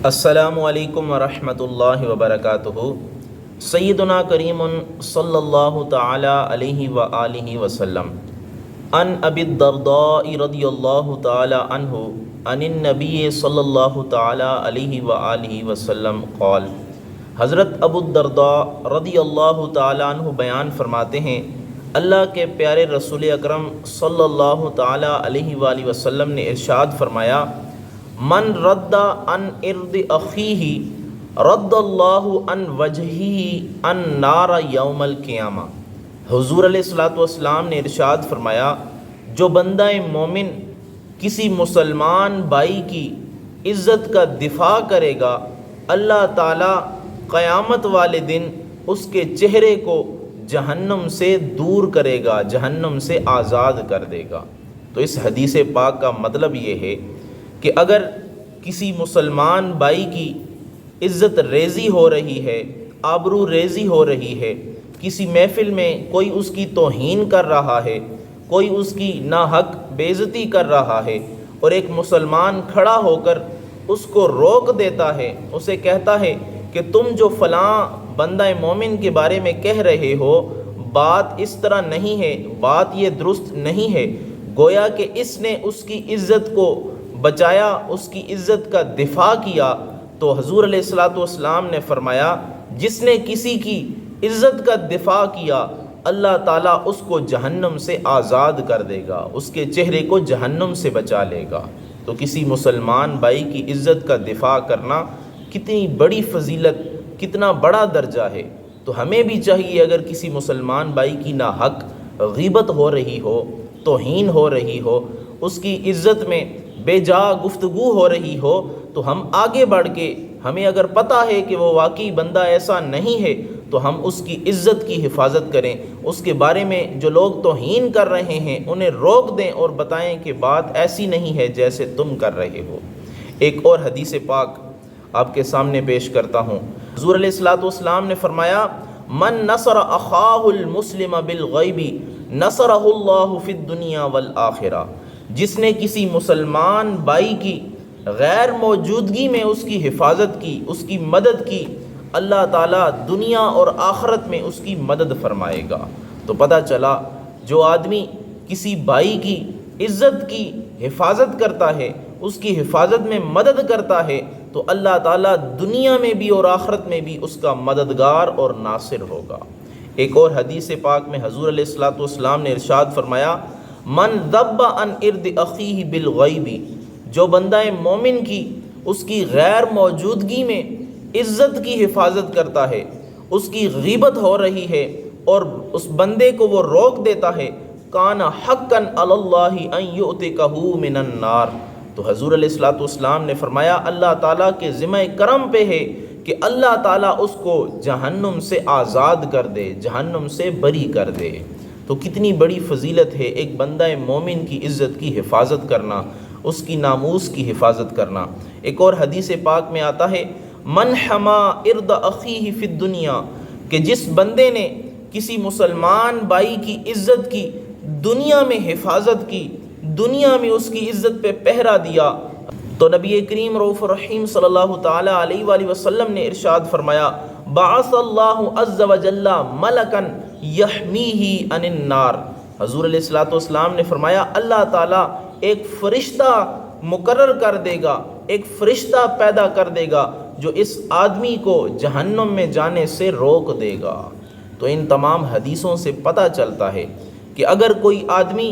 السلام علیکم ورحمۃ اللہ وبرکاتہ۔ سیدنا کریم صلی اللہ تعالی علیہ وآلہ وسلم ان ابی الدرداء رضی اللہ تعالی عنہ عن النبی صلی اللہ تعالی علیہ وآلہ وسلم قال، حضرت ابو الدرداء رضی اللہ تعالی عنہ بیان فرماتے ہیں، اللہ کے پیارے رسول اکرم صلی اللہ تعالی علیہ وآلہ وسلم نے ارشاد فرمایا، من رد عن ارد اخیہ رد اللہ عن وجہہ النار یوم القیامہ۔ حضور علیہ الصلوۃ والسلام نے ارشاد فرمایا، جو بندہ مومن کسی مسلمان بھائی کی عزت کا دفاع کرے گا، اللہ تعالیٰ قیامت والے دن اس کے چہرے کو جہنم سے دور کرے گا، جہنم سے آزاد کر دے گا۔ تو اس حدیث پاک کا مطلب یہ ہے کہ اگر کسی مسلمان بھائی کی عزت ریزی ہو رہی ہے، آبرو ریزی ہو رہی ہے، کسی محفل میں کوئی اس کی توہین کر رہا ہے، کوئی اس کی ناحق بے عزتی کر رہا ہے، اور ایک مسلمان کھڑا ہو کر اس کو روک دیتا ہے، اسے کہتا ہے کہ تم جو فلاں بندہ مومن کے بارے میں کہہ رہے ہو، بات اس طرح نہیں ہے، بات یہ درست نہیں ہے، گویا کہ اس نے اس کی عزت کو بچایا، اس کی عزت کا دفاع کیا، تو حضور علیہ الصلوۃ والسلام نے فرمایا، جس نے کسی کی عزت کا دفاع کیا، اللہ تعالیٰ اس کو جہنم سے آزاد کر دے گا، اس کے چہرے کو جہنم سے بچا لے گا۔ تو کسی مسلمان بھائی کی عزت کا دفاع کرنا کتنی بڑی فضیلت، کتنا بڑا درجہ ہے۔ تو ہمیں بھی چاہیے، اگر کسی مسلمان بھائی کی ناحق غیبت ہو رہی ہو، توہین ہو رہی ہو، اس کی عزت میں بے جا گفتگو ہو رہی ہو، تو ہم آگے بڑھ کے، ہمیں اگر پتہ ہے کہ وہ واقعی بندہ ایسا نہیں ہے، تو ہم اس کی عزت کی حفاظت کریں، اس کے بارے میں جو لوگ توہین کر رہے ہیں انہیں روک دیں اور بتائیں کہ بات ایسی نہیں ہے جیسے تم کر رہے ہو۔ ایک اور حدیث پاک آپ کے سامنے پیش کرتا ہوں۔ حضور علیہ الصلوۃ والسلام نے فرمایا، من نصر اخاہ المسلم بالغیب نصرہ اللہ فی الدنیا والآخرہ۔ جس نے کسی مسلمان بھائی کی غیر موجودگی میں اس کی حفاظت کی، اس کی مدد کی، اللہ تعالیٰ دنیا اور آخرت میں اس کی مدد فرمائے گا۔ تو پتہ چلا، جو آدمی کسی بھائی کی عزت کی حفاظت کرتا ہے، اس کی حفاظت میں مدد کرتا ہے، تو اللہ تعالیٰ دنیا میں بھی اور آخرت میں بھی اس کا مددگار اور ناصر ہوگا۔ ایک اور حدیث پاک میں حضور علیہ الصلوۃ والسلام نے ارشاد فرمایا، من ذب عن ارد اخیہ بالغیب۔ جو بندہ مومن کی اس کی غیر موجودگی میں عزت کی حفاظت کرتا ہے، اس کی غیبت ہو رہی ہے اور اس بندے کو وہ روک دیتا ہے، کان حقا علی اللہ ان یؤتکہ من النار۔ تو حضور علیہ الصلوۃ والسلام نے فرمایا، اللہ تعالیٰ کے ذمہ کرم پہ ہے کہ اللہ تعالیٰ اس کو جہنم سے آزاد کر دے، جہنم سے بری کر دے۔ تو کتنی بڑی فضیلت ہے ایک بندہ مومن کی عزت کی حفاظت کرنا، اس کی ناموس کی حفاظت کرنا۔ ایک اور حدیث پاک میں آتا ہے، من حما ارد اخیہ فی الدنیا، کہ جس بندے نے کسی مسلمان بھائی کی عزت کی، دنیا میں حفاظت کی، دنیا میں اس کی عزت پہ پہرا دیا، تو نبی کریم رؤوف الرحیم صلی اللہ تعالی علیہ وآلہ وسلم نے ارشاد فرمایا، بعث اللہ عز وجل ملکا یحمیہ عن النار۔ حضور علیہ الصلوۃ والسلام نے فرمایا، اللہ تعالیٰ ایک فرشتہ مقرر کر دے گا، ایک فرشتہ پیدا کر دے گا جو اس آدمی کو جہنم میں جانے سے روک دے گا۔ تو ان تمام حدیثوں سے پتہ چلتا ہے کہ اگر کوئی آدمی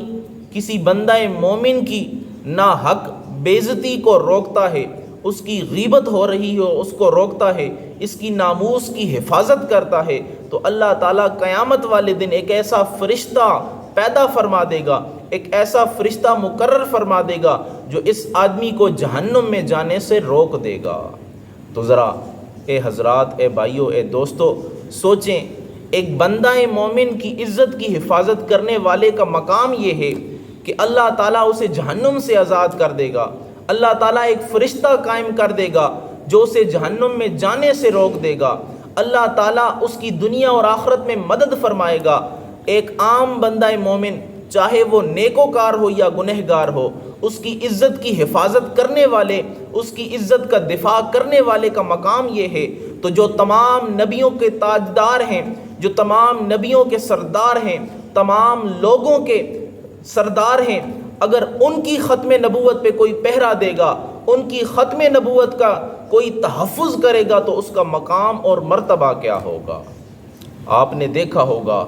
کسی بندہ مومن کی ناحق بے عزتی کو روکتا ہے، اس کی غیبت ہو رہی ہو اس کو روکتا ہے، اس کی ناموس کی حفاظت کرتا ہے، تو اللہ تعالیٰ قیامت والے دن ایک ایسا فرشتہ پیدا فرما دے گا، ایک ایسا فرشتہ مقرر فرما دے گا جو اس آدمی کو جہنم میں جانے سے روک دے گا۔ تو ذرا اے حضرات، اے بھائیوں، اے دوستو، سوچیں، ایک بندہ مومن کی عزت کی حفاظت کرنے والے کا مقام یہ ہے کہ اللہ تعالیٰ اسے جہنم سے آزاد کر دے گا، اللہ تعالیٰ ایک فرشتہ قائم کر دے گا جو اسے جہنم میں جانے سے روک دے گا، اللہ تعالیٰ اس کی دنیا اور آخرت میں مدد فرمائے گا۔ ایک عام بندہ مومن چاہے وہ نیکوکار ہو یا گنہگار ہو، اس کی عزت کی حفاظت کرنے والے، اس کی عزت کا دفاع کرنے والے کا مقام یہ ہے۔ تو جو تمام نبیوں کے تاجدار ہیں، جو تمام نبیوں کے سردار ہیں، تمام لوگوں کے سردار ہیں، اگر ان کی ختم نبوت پہ کوئی پہرا دے گا، ان کی ختم نبوت کا کوئی تحفظ کرے گا، تو اس کا مقام اور مرتبہ کیا ہوگا۔ آپ نے دیکھا ہوگا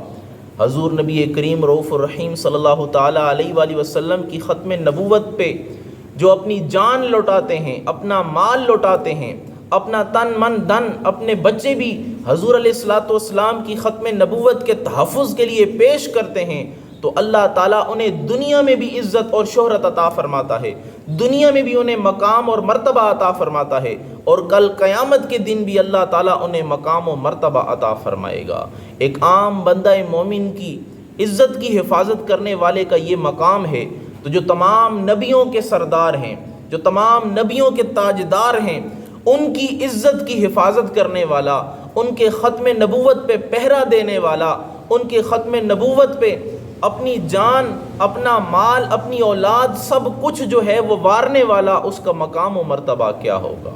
حضور نبی کریم رؤوف الرحیم صلی اللہ تعالیٰ علیہ وآلہ وسلم کی ختم نبوت پہ جو اپنی جان لوٹاتے ہیں، اپنا مال لوٹاتے ہیں، اپنا تن من دھن، اپنے بچے بھی حضور علیہ الصلوۃ والسلام کی ختم نبوت کے تحفظ کے لیے پیش کرتے ہیں، تو اللہ تعالیٰ انہیں دنیا میں بھی عزت اور شہرت عطا فرماتا ہے، دنیا میں بھی انہیں مقام اور مرتبہ عطا فرماتا ہے، اور کل قیامت کے دن بھی اللہ تعالیٰ انہیں مقام و مرتبہ عطا فرمائے گا۔ ایک عام بندہ مومن کی عزت کی حفاظت کرنے والے کا یہ مقام ہے، تو جو تمام نبیوں کے سردار ہیں، جو تمام نبیوں کے تاجدار ہیں، ان کی عزت کی حفاظت کرنے والا، ان کے ختم نبوت پہ پہرا دینے والا، ان کے ختم نبوت پہ اپنی جان، اپنا مال، اپنی اولاد، سب کچھ جو ہے وہ وارنے والا، اس کا مقام و مرتبہ کیا ہوگا۔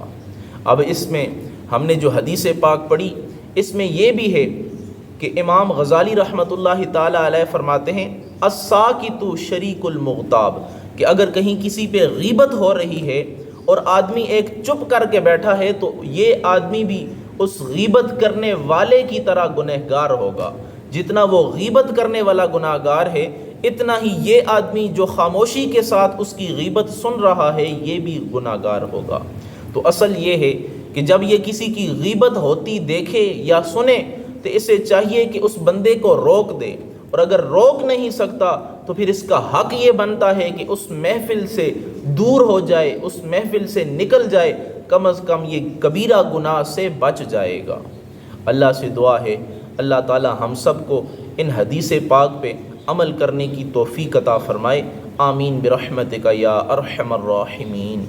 اب اس میں ہم نے جو حدیث پاک پڑھی، اس میں یہ بھی ہے کہ امام غزالی رحمۃ اللہ تعالیٰ علیہ فرماتے ہیں الساکت شریک المغتاب، کہ اگر کہیں کسی پہ غیبت ہو رہی ہے اور آدمی ایک چپ کر کے بیٹھا ہے، تو یہ آدمی بھی اس غیبت کرنے والے کی طرح گنہگار ہوگا۔ جتنا وہ غیبت کرنے والا گناہگار ہے، اتنا ہی یہ آدمی جو خاموشی کے ساتھ اس کی غیبت سن رہا ہے، یہ بھی گناہگار ہوگا۔ تو اصل یہ ہے کہ جب یہ کسی کی غیبت ہوتی دیکھے یا سنے، تو اسے چاہیے کہ اس بندے کو روک دے، اور اگر روک نہیں سکتا تو پھر اس کا حق یہ بنتا ہے کہ اس محفل سے دور ہو جائے، اس محفل سے نکل جائے، کم از کم یہ کبیرہ گناہ سے بچ جائے گا۔ اللہ سے دعا ہے اللہ تعالی ہم سب کو ان حدیث پاک پہ عمل کرنے کی توفیق عطا فرمائے۔ آمین برحمتک یا ارحم الراحمین۔